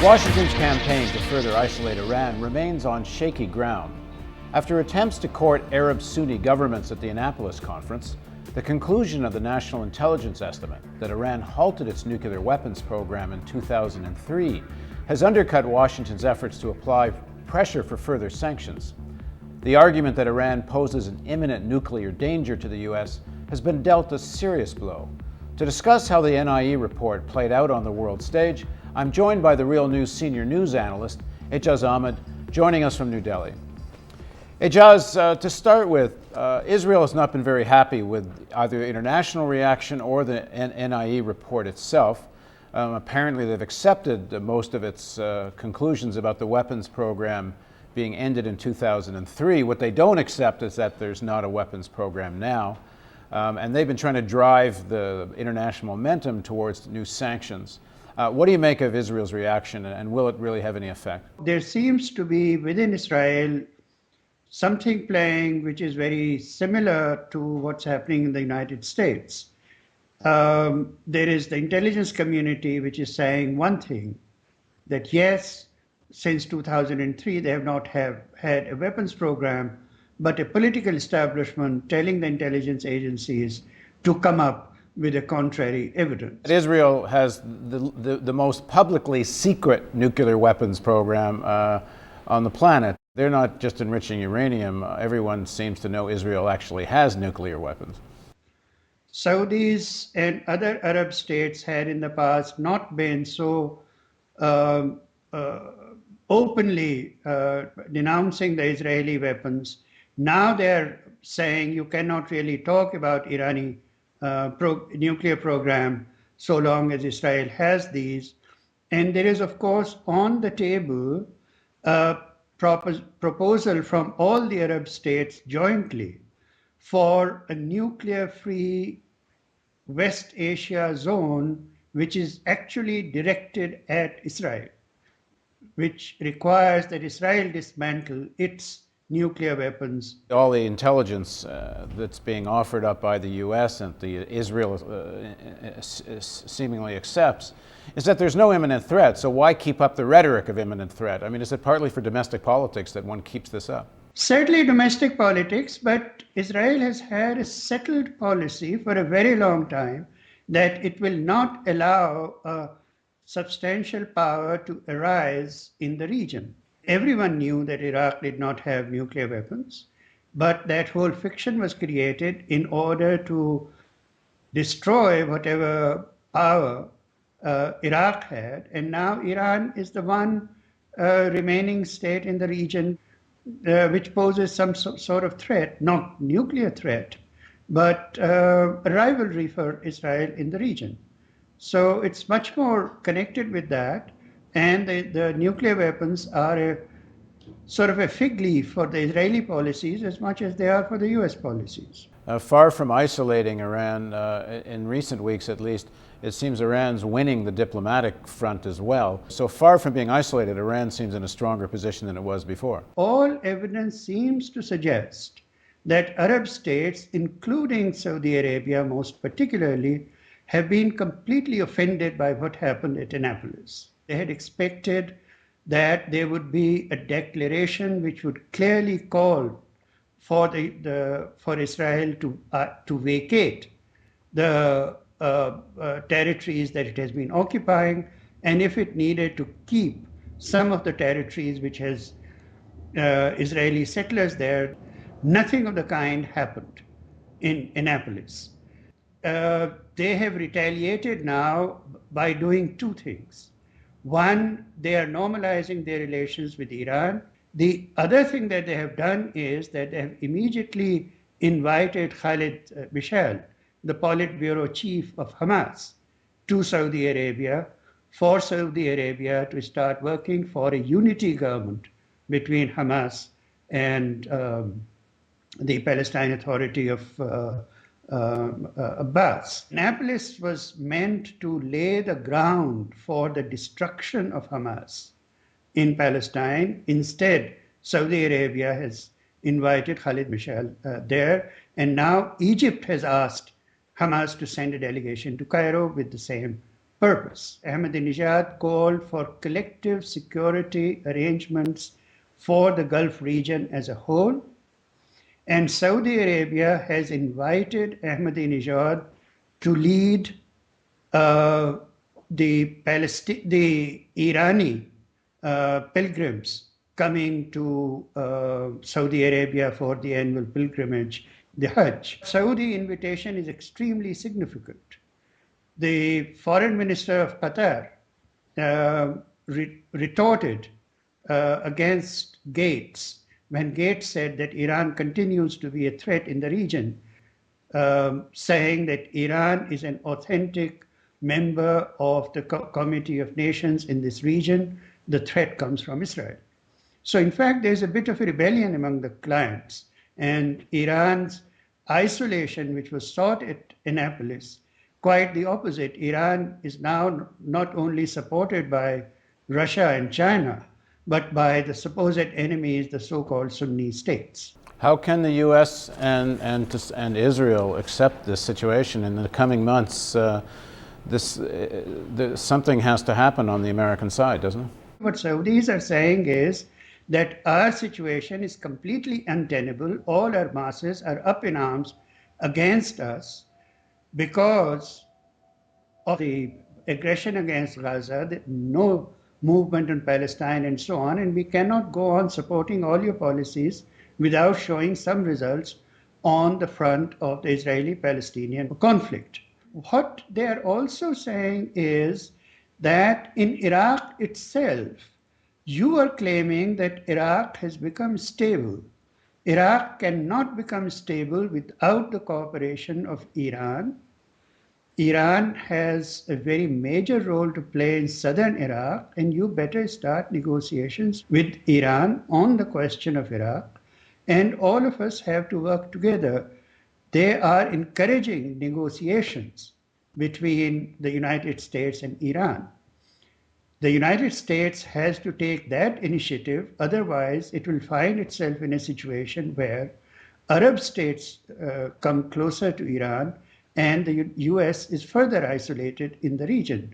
Washington's campaign to further isolate Iran remains on shaky ground. After attempts to court Arab Sunni governments at the Annapolis conference, the conclusion of the National Intelligence Estimate that Iran halted its nuclear weapons program in 2003 has undercut Washington's efforts to apply pressure for further sanctions. The argument that Iran poses an imminent nuclear danger to the U.S. has been dealt a serious blow. To discuss how the NIE report played out on the world stage, I'm joined by the Real News senior news analyst, Aijaz Ahmad, joining us from New Delhi. Aijaz, to start with, Israel has not been very happy with either international reaction or the NIE report itself. Apparently, they've accepted most of its conclusions about the weapons program being ended in 2003. What they don't accept is that there's not a weapons program now. And they've been trying to drive the international momentum towards new sanctions. What do you make of Israel's reaction, and will it really have any effect? There seems to be within Israel something playing which is very similar to what's happening in the United States. There is the intelligence community which is saying one thing, that yes, since 2003 they have not had a weapons program, but a political establishment telling the intelligence agencies to come up with a contrary evidence. Israel has the most publicly secret nuclear weapons program on the planet. They're not just enriching uranium. Everyone seems to know Israel actually has nuclear weapons. Saudis and other Arab states had in the past not been so openly denouncing the Israeli weapons. Now they're saying you cannot really talk about Irani nuclear program so long as Israel has these. And there is, of course, on the table a proposal from all the Arab states jointly for a nuclear-free West Asia zone, which is actually directed at Israel, which requires that Israel dismantle its nuclear weapons. All the intelligence that's being offered up by the U.S. and Israel seemingly accepts is that there's no imminent threat. So why keep up the rhetoric of imminent threat? I mean, is it partly for domestic politics that one keeps this up? Certainly domestic politics, but Israel has had a settled policy for a very long time that it will not allow a substantial power to arise in the region. Everyone knew that Iraq did not have nuclear weapons, but that whole fiction was created in order to destroy whatever power Iraq had. And now Iran is the one remaining state in the region which poses some sort of threat, not nuclear threat, but a rivalry for Israel in the region. So it's much more connected with that. And the nuclear weapons are a sort of a fig leaf for the Israeli policies as much as they are for the U.S. policies. Far from isolating Iran, in recent weeks at least, it seems Iran's winning the diplomatic front as well. So far from being isolated, Iran seems in a stronger position than it was before. All evidence seems to suggest that Arab states, including Saudi Arabia most particularly, have been completely offended by what happened at Annapolis. They had expected that there would be a declaration which would clearly call for for Israel to vacate the territories that it has been occupying, and if it needed, to keep some of the territories which has Israeli settlers there. Nothing of the kind happened in Annapolis. They have retaliated now by doing two things. One, they are normalizing their relations with Iran. The other thing that they have done is that they have immediately invited Khalid Mishal, the Politburo chief of Hamas, to Saudi Arabia for Saudi Arabia to start working for a unity government between Hamas and the Palestine Authority of Abbas. Annapolis was meant to lay the ground for the destruction of Hamas in Palestine. Instead, Saudi Arabia has invited Khalid Mishal there, and now Egypt has asked Hamas to send a delegation to Cairo with the same purpose. Ahmadinejad called for collective security arrangements for the Gulf region as a whole. And Saudi Arabia has invited Ahmadinejad to lead the Irani pilgrims coming to Saudi Arabia for the annual pilgrimage, the Hajj. Saudi invitation is extremely significant. The foreign minister of Qatar retorted against Gates when Gates said that Iran continues to be a threat in the region, saying that Iran is an authentic member of the Committee of Nations in this region. The threat comes from Israel. So, in fact, there's a bit of a rebellion among the clients, and Iran's isolation, which was sought at Annapolis, quite the opposite. Iran is now not only supported by Russia and China, but by the supposed enemies, the so-called Sunni states. How can the U.S. and Israel accept this situation in the coming months? Something has to happen on the American side, doesn't it? What Saudis are saying is that our situation is completely untenable. All our masses are up in arms against us because of the aggression against Gaza, no movement in Palestine, and so on. And we cannot go on supporting all your policies without showing some results on the front of the Israeli-Palestinian conflict. What they are also saying is that in Iraq itself, you are claiming that Iraq has become stable. Iraq cannot become stable without the cooperation of Iran. Iran has a very major role to play in southern Iraq, and you better start negotiations with Iran on the question of Iraq. And all of us have to work together. They are encouraging negotiations between the United States and Iran. The United States has to take that initiative, otherwise it will find itself in a situation where Arab states come closer to Iran and the US is further isolated in the region.